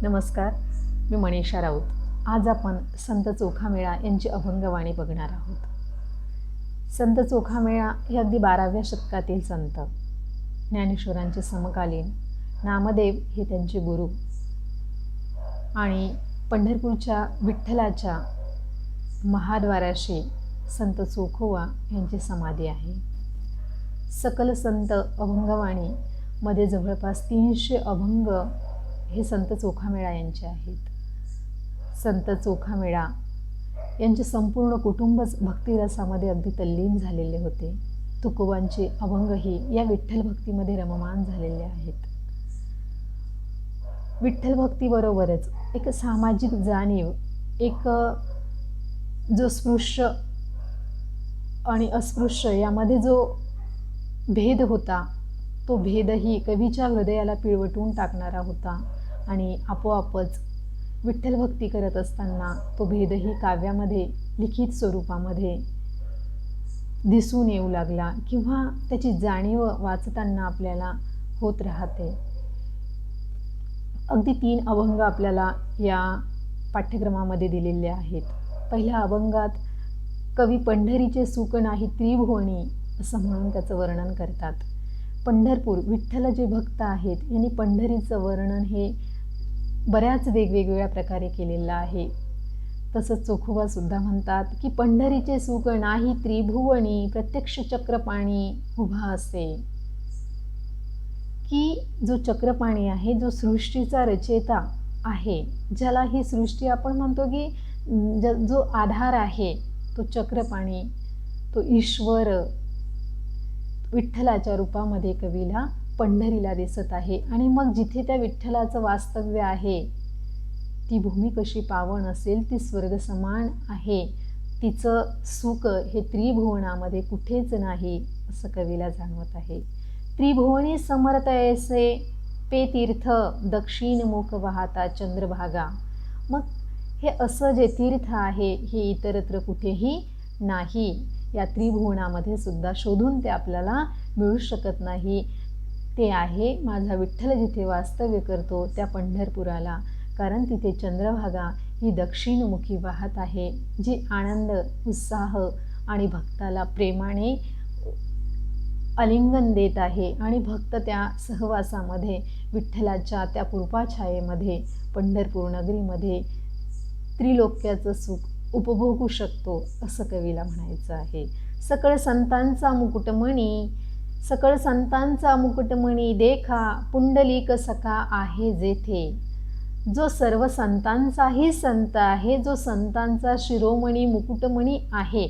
नमस्कार, मी मनीषा राऊत. आज आपण संत चोखामेळा यांची अभंगवाणी बघणार आहोत. संत चोखामेळा हे अगदी 12व्या शतकातील संत, ज्ञानेश्वरांचे समकालीन. नामदेव हे त्यांचे गुरु आणि पंढरपूरच्या विठ्ठलाच्या महाद्वाराशी संत चोखोबा यांची समाधी आहे. सकल संत अभंगवाणी मध्ये जवळपास 300 अभंग हे संत चोखामेळा यांचे आहेत. संत चोखामेळा यांचे संपूर्ण कुटुंबच भक्तिरसामध्ये अगदी तल्लीन झालेले होते. तुकोबांचे अभंगही या विठ्ठल भक्तीमध्ये रममान झालेले आहेत. विठ्ठल भक्तीबरोबरच एक सामाजिक जाणीव, एक जो स्पृश्य आणि अस्पृश्य यामध्ये जो भेद होता, तो भेदही कवीच्या हृदयाला पिळवटून टाकणारा होता आणि आपोआपच विठ्ठल भक्ती करत असताना तो भेदही काव्यामध्ये, लिखित स्वरूपामध्ये दिसून येऊ लागला किंवा त्याची जाणीव वाचताना आपल्याला होत राहते. अगदी 3 अभंग आपल्याला या पाठ्यक्रमामध्ये दिलेले आहेत. पहिल्या अभंगात कवी पंढरीचे सुख नाही त्रिभुवनी असं म्हणून त्याचं वर्णन करतात. पंढरपूर, विठ्ठल जे भक्त आहेत यांनी पंढरीचं वर्णन हे बऱ्याच वेगवेगळ्या प्रकारे केलेलं आहे. तसंच चोखोबा सुद्धा म्हणतात की पंढरीचे सुख नाही त्रिभुवनी, प्रत्यक्ष चक्रपाणी उभा असे. की जो चक्रपाणी आहे, जो सृष्टीचा रचयिता आहे, ज्याला ही सृष्टी आपण म्हणतो की जो आधार आहे, तो चक्रपाणी, तो ईश्वर विठ्ठलाच्या रूपामध्ये कवीला पंढरीला दिसत आहे. आणि मग जिथे त्या विठ्ठलाचं वास्तव्य आहे, ती भूमी कशी पावन असेल, ती स्वर्ग समान आहे. तिचं सुख हे त्रिभुवनामध्ये कुठेच नाही असं कवीला जाणवत आहे. त्रिभुवनी समर्थ ऐसे पे तीर्थ, दक्षिण मुख वाहता चंद्रभागा. मग हे असं जे तीर्थ आहे हे इतरत्र कुठेही नाही. या त्रिभुवनामध्ये सुद्धा शोधून ते आपल्याला मिळू शकत नाही. ते आहे माझा विठ्ठल जिथे वास्तव्य करतो त्या पंढरपुराला. कारण तिथे चंद्रभागा ही दक्षिणमुखी वाहत आहे, जी आनंद, उत्साह आणि भक्ताला प्रेमाने आलिंगन देत आहे. आणि भक्त त्या सहवासामध्ये, विठ्ठलाच्या त्या कृपाछायेमध्ये, पंढरपूर नगरीमध्ये त्रिलोक्याचं सुख उपभोगू शकतो असं कवीला म्हणायचं आहे. सकळ संतांचा मुकुटमणी, सकळ संतांचा मुकुटमणी देखा, पुंडलिक सखा आहे जेथे. जो सर्व संतांचाही संत आहे, जो संतांचा शिरोमणी मुकुटमणी आहे,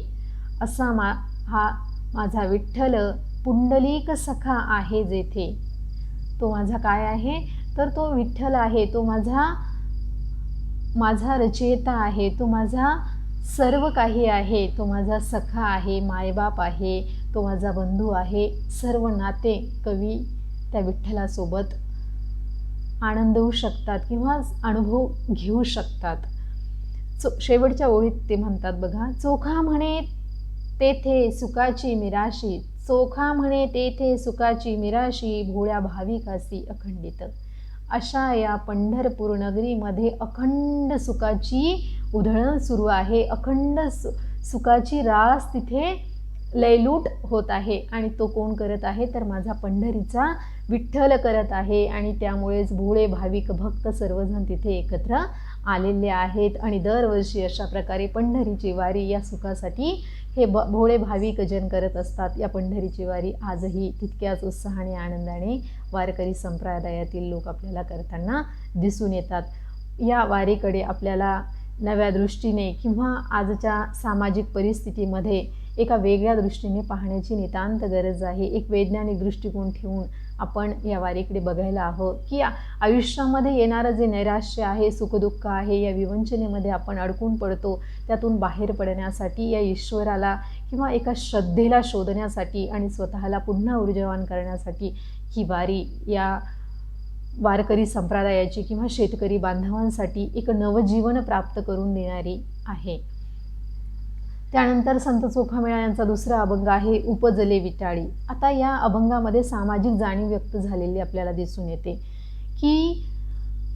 असा हा माझा विठ्ठल पुंडलिक सखा आहे जेथे. तो माझा काय आहे, तर तो विठ्ठल आहे. तो माझा रचयिता आहे, तो माझा सर्व काही आहे. तो माझा सखा आहे, मायबाप आहे, तो माझा बंधू आहे. सर्व नाते कवी त्या विठ्ठलासोबत आनंदवू शकतात किंवा अनुभव घेऊ शकतात. शेवटच्या ओळीत ते म्हणतात बघा, चोखा म्हणे तेथे सुखाची मिराशी, चोखा म्हणे तेथे सुखाची मिराशी, भोळ्या भाविकासी अखंडित. अशा या पंढरपूर नगरीमध्ये अखंड सुखाची उधळण सुरू आहे. अखंड सुखाची रास तिथे लयलूट होत आहे. आणि तो कोण करत आहे, तर माझा पंढरीचा विठ्ठल करत आहे. आणि त्यामुळेच भोळे भाविक भक्त सर्वजण तिथे एकत्र आलेले आहेत. आणि दरवर्षी अशा प्रकारे पंढरीची वारी या सुखासाठी हे भोळे भाविक जन करत असतात. या पंढरीची वारी आजही तितक्याच उत्साहाने, आनंदाने वारकरी संप्रदायातील लोक आपल्याला करताना दिसून येतात. या वारीकडे आपल्याला नव्या दृष्टीने किंवा आजच्या सामाजिक परिस्थितीमध्ये एका वेगळ्या दृष्टीने पाहण्याची नितांत गरज आहे. एक वैज्ञानिक दृष्टिकोन ठेवून आपण या वारीकडे बघायला हवं की आयुष्यामध्ये येणारं जे नैराश्य आहे, सुखदुःख आहे, या विवंचनेमध्ये आपण अडकून पडतो, त्यातून बाहेर पडण्यासाठी, या ईश्वराला किंवा एका श्रद्धेला शोधण्यासाठी आणि स्वतःला पुन्हा ऊर्जावान करण्यासाठी ही वारी या वारकरी संप्रदायाची किंवा शेतकरी बांधवांसाठी एक नवजीवन प्राप्त करून देणारी आहे. त्यानंतर संत चोखामेळा यांचा दुसरा अभंग आहे उपजले विटाळी. आता या अभंगामध्ये सामाजिक जाणीव व्यक्त झालेली आपल्याला दिसून येते की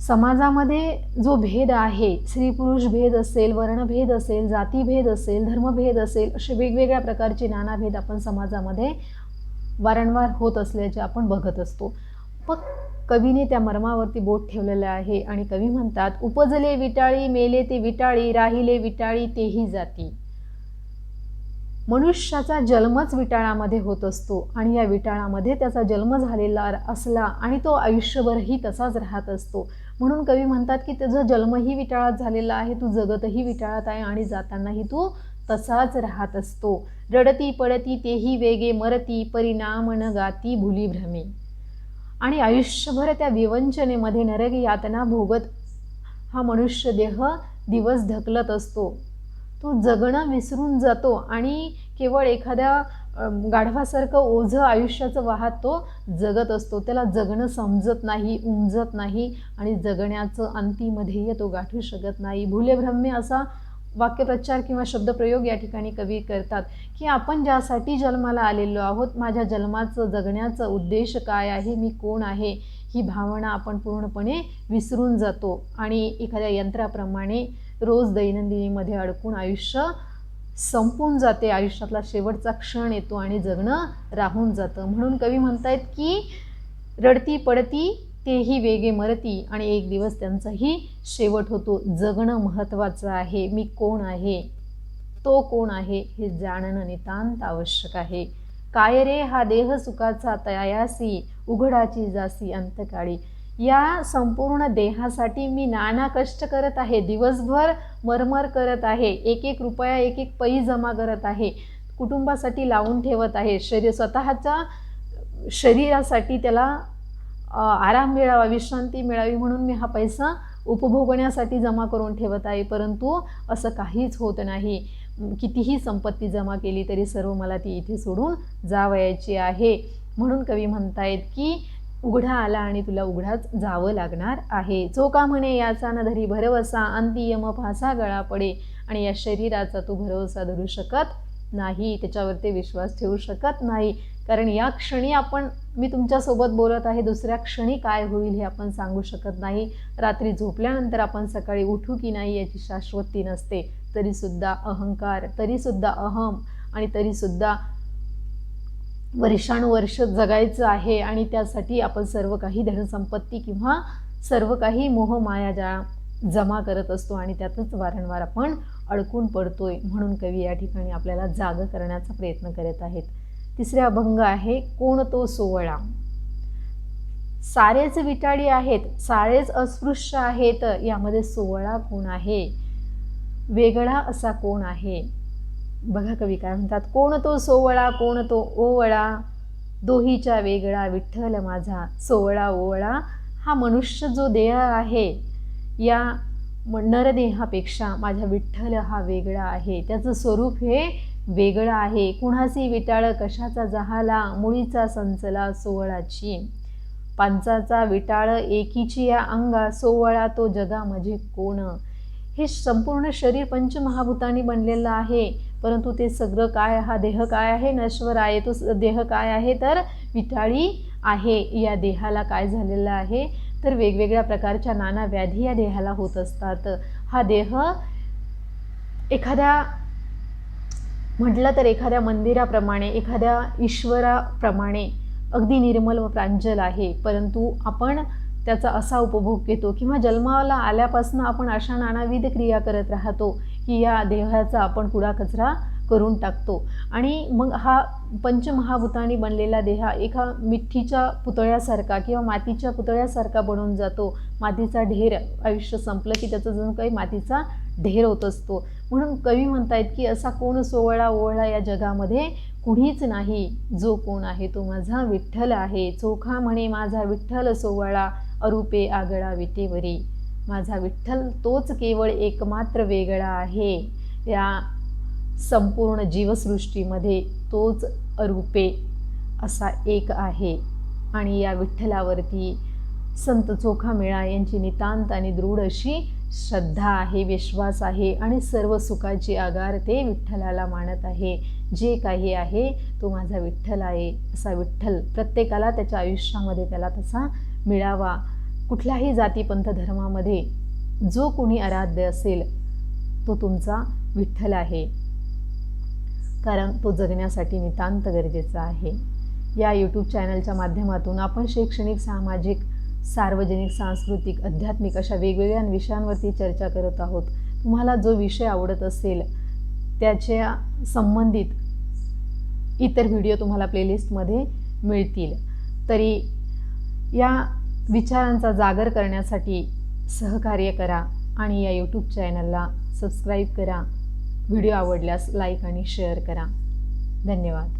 समाजामध्ये जो भेद आहे, स्त्री पुरुष भेद असेल, वर्णभेद असेल, जातीभेद असेल, धर्मभेद असेल, असे वेगवेगळ्या प्रकारचे नाना भेद आपण समाजामध्ये वारंवार होत असल्याचे आपण बघत असतो. मग कवीने त्या मर्मावरती बोट ठेवलेलं आहे आणि कवी म्हणतात, उपजले विटाळी मेले ते विटाळी, राहिले विटाळी तेही जाती. मनुष्याचा जन्मच विटाळामध्ये होत असतो आणि या विटाळामध्ये त्याचा जन्म झालेला असला आणि तो आयुष्यभरही तसाच राहत असतो. म्हणून कवी म्हणतात की तुझा जन्मही विटाळात झालेला आहे, तू जगतही विटाळात आहे आणि जातानाही तू तसाच राहत असतो. रडती पडती तेही वेगे मरती, परिणाम न गाती भुली भ्रमे. आणि आयुष्यभर त्या विवंचनेमध्ये नरक यातना भोगत हा मनुष्य देह दिवस ढकलत असतो. तो जगणं विसरून जातो आणि केवळ एखाद्या गाढवासारखं ओझं आयुष्याचं वाहत तो जगत असतो. त्याला जगणं समजत नाही, उमजत नाही आणि जगण्याचं अंतिमध्येय तो गाठू शकत नाही. भुलेभ्रम्य असा वाक्यप्रचार किंवा शब्दप्रयोग या ठिकाणी कवी करतात की आपण ज्यासाठी जन्माला आलेलो आहोत, माझ्या जन्माचं जगण्याचा उद्देश काय आहे, मी कोण आहे, ही भावना आपण पूर्णपणे विसरून जातो आणि एखाद्या यंत्राप्रमाणे रोज दैनंदिनीमध्ये अडकून आयुष्य संपून जाते. आयुष्यातला शेवटचा क्षण येतो आणि जगणं राहून जातं. म्हणून कवी म्हणतायत की रडती पडती तेही वेगे मरती आणि एक दिवस त्यांचाही शेवट होतो. जगणं महत्त्वाचं आहे. मी कोण आहे, तो कोण आहे हे जाणणं नितांत आवश्यक आहे. काय रे हा देह सुखाचा तयासी, उघडाची जासी अंतकाळी. या संपूर्ण देहासाठी मी नाना कष्ट करत आहे, दिवसभर मरमर करत आहे, एक एक रुपया एक एक पै जमा करत आहे, कुटुंबासाठी लावून ठेवत आहे, स्वतःच्या शरीरासाठी त्याला आराम मिळावा, विश्रांती मिळावी म्हणून मी हा पैसा उपभोगण्यासाठी जमा करून ठेवत आहे. परंतु असं काहीच होत नाही. कितीही संपत्ती जमा केली तरी सर्व मला ती इथे सोडून जावयाची आहे. म्हणून कवी म्हणतायत की उघडा आला आणि तुला उघडाच जावं लागणार आहे. जो का म्हणे याचा न धरी भरवसा, अंती यम फासा गळा पडे. आणि या शरीराचा तू भरवसा धरू शकत नाही, त्याच्यावरती विश्वास ठेवू शकत नाही. कारण या क्षणी मी तुमच्यासोबत बोलत आहे, दुसऱ्या क्षणी काय होईल हे आपण सांगू शकत नाही. रात्री झोपल्यानंतर आपण सकाळी उठू की नाही याची शाश्वती नसते. तरीसुद्धा अहंकार, तरीसुद्धा अहम आणि तरीसुद्धा वर्षानुवर्ष जगायचं आहे आणि त्यासाठी आपण सर्व काही धनसंपत्ती किंवा सर्व काही मोहमाया जमा करत असतो आणि त्यातच वारंवार आपण अडकून पडतोय. म्हणून कवी या ठिकाणी आपल्याला जाग करण्याचा प्रयत्न करत आहेत. तिसरा अभंग आहे कोण तो सोवळा. सारेच विटाळी आहेत, सारेच अस्पृश्य आहेत, यामध्ये सोवळा कोण आहे, वेगळा असा कोण आहे. बघा कवी काय म्हणतात, कोण तो सोवळा कोण तो ओवळा, दोहीच्या वेगळा विठ्ठल माझा. सोवळा ओवळा हा मनुष्य जो देह आहे, या नरदेहापेक्षा माझ्या विठ्ठल हा वेगळा आहे. त्याचं स्वरूप हे वेगळं आहे. कुणासी विटाळ कशाचा जहाला, मुळीचा संचला सोवळाची. पांचाचा विटाळ एकीची या अंगा, सोवळा तो जगा माझे कोण. हे संपूर्ण शरीर पंचमहाभूतांनी बनलेलं आहे, परंतु ते सगळं काय, हा देह काय आहे, नश्वर आहे. तो देह काय आहे तर विटाळी आहे. या देहाला काय झालेलं आहे तर वेगवेगळ्या प्रकारच्या नाना व्याधी या देहाला होत असतात. हा देह म्हटलं तर एखाद्या मंदिराप्रमाणे, एखाद्या ईश्वराप्रमाणे अगदी निर्मल व प्रांजल आहे, परंतु आपण त्याचा असा उपभोग घेतो किंवा जन्माला आल्यापासून आपण अशा नानाविध क्रिया करत राहतो की या देहाचा आपण कुडा कचरा करून टाकतो आणि मग हा पंचमहाभूतांनी बनलेला देह एका मिठीच्या पुतळ्यासारखा किंवा मातीच्या पुतळ्यासारखा बनून जातो. मातीचा ढेर, आयुष्य संपलं की त्याचा जणू काही मातीचा ढेर होत असतो. म्हणून कवी म्हणतायत की असा कोण सोवळा ओवळा या जगामध्ये कुणीच नाही. जो कोण आहे तो माझा विठ्ठल आहे. चोखा म्हणे माझा विठ्ठल सोवळा, अरूपे आगळा विटेवरी. माझा विठ्ठल तोच केवळ एकमात्र वेगळा आहे. या संपूर्ण जीवसृष्टीमध्ये तोच अरूपे असा एक आहे आणि या विठ्ठलावरती संत चोखामेळा यांची नितांत आणि दृढ अशी श्रद्धा आहे, विश्वास आहे आणि सर्व सुखाची आगार ते विठ्ठलाला मानत आहे. जे काही आहे तो माझा विठ्ठल आहे. असा विठ्ठल प्रत्येकाला त्याच्या आयुष्यामध्ये त्याला तसा मिळावा. कुठल्याही जातीपंथ धर्मामध्ये जो कोणी आराध्य असेल तो तुमचा विठ्ठल आहे, कारण तो जगण्यासाठी नितांत गरजेचा आहे. या यूट्यूब चॅनलच्या माध्यमातून आपण शैक्षणिक, सामाजिक, सार्वजनिक, सांस्कृतिक, आध्यात्मिक अशा वेगवेगळ्या विषयांवरती चर्चा करत आहोत. तुम्हाला जो विषय आवडत असेल त्याच्या संबंधित इतर व्हिडिओ तुम्हाला प्लेलिस्टमध्ये मिळतील. तरी या विचारांचा जागर करण्यासाठी सहकार्य करा आणि या यूट्यूब चॅनलला सबस्क्राईब करा. व्हिडिओ आवडल्यास लाईक आणि शेअर करा. धन्यवाद.